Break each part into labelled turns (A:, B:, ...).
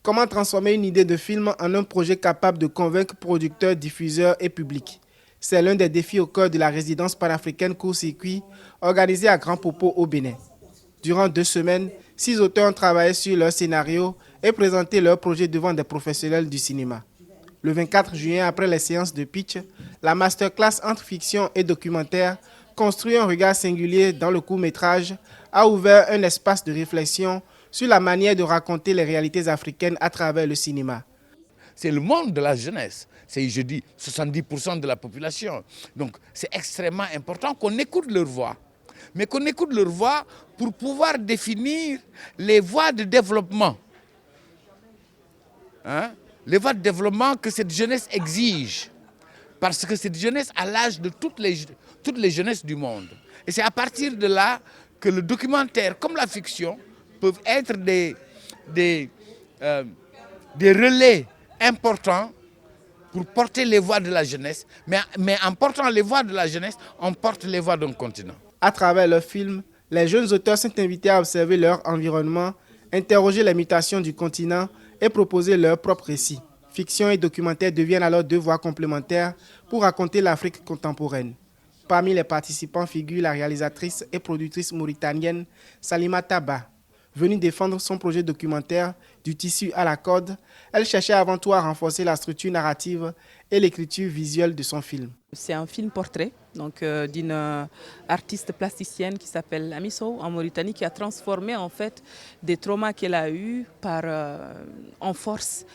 A: Comment transformer une idée de film en un projet capable de convaincre producteurs, diffuseurs et publics? C'est l'un des défis au cœur de la résidence panafricaine Court-Circuit organisée à Grand Popo au Bénin. Durant 2 semaines, 6 auteurs ont travaillé sur leur scénario et présenté leur projet devant des professionnels du cinéma. Le 24 juin, après les séances de pitch, la masterclass entre fiction et documentaire, Construire un regard singulier dans le court-métrage, a ouvert un espace de réflexion sur la manière de raconter les réalités africaines à travers le cinéma.
B: C'est le monde de la jeunesse, c'est, je dis, 70% de la population. Donc c'est extrêmement important qu'on écoute leur voix, mais qu'on écoute leur voix pour pouvoir définir les voies de développement. Les voies de développement que cette jeunesse exige. Parce que cette jeunesse a l'âge de toutes les jeunesses du monde. Et c'est à partir de là que le documentaire, comme la fiction, peuvent être des relais importants pour porter les voix de la jeunesse. Mais en portant les voix de la jeunesse, on porte les voix d'un continent.
A: À travers leurs films, les jeunes auteurs sont invités à observer leur environnement, interroger les mutations du continent et proposer leur propre récit. Fiction et documentaire deviennent alors 2 voies complémentaires pour raconter l'Afrique contemporaine. Parmi les participants figure la réalisatrice et productrice mauritanienne Salima Taba. Venue défendre son projet documentaire du tissu à la corde, elle cherchait avant tout à renforcer la structure narrative et l'écriture visuelle de son film.
C: C'est un film portrait d'une artiste plasticienne qui s'appelle Amiso en Mauritanie, qui a transformé en fait des traumas qu'elle a eus en force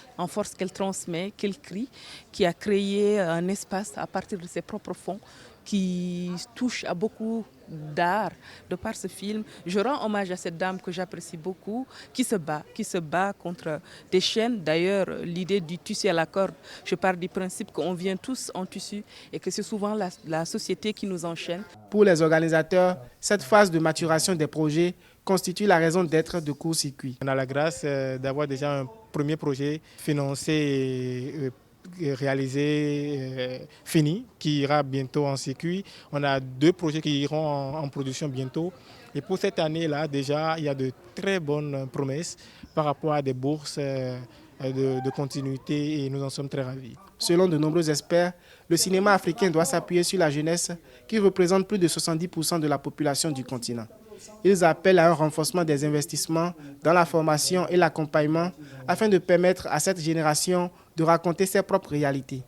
C: qu'elle transmet, qu'elle crie, qui a créé un espace à partir de ses propres fonds qui touche à beaucoup d'art de par ce film. Je rends hommage à cette dame que j'apprécie beaucoup, qui se bat contre des chaînes. D'ailleurs, l'idée du tissu à la corde, je pars du principe qu'on vient tous en tissu et que c'est souvent la société qui nous enchaîne.
A: Pour les organisateurs, cette phase de maturation des projets constitue la raison d'être de Court-Circuit.
D: On a la grâce d'avoir déjà un premier projet financé et réalisé, fini, qui ira bientôt en circuit. On a 2 projets qui iront en production bientôt. Et pour cette année-là, déjà, il y a de très bonnes promesses par rapport à des bourses de continuité et nous en sommes très ravis.
A: Selon de nombreux experts, le cinéma africain doit s'appuyer sur la jeunesse qui représente plus de 70% de la population du continent. Ils appellent à un renforcement des investissements dans la formation et l'accompagnement afin de permettre à cette génération de raconter ses propres réalités.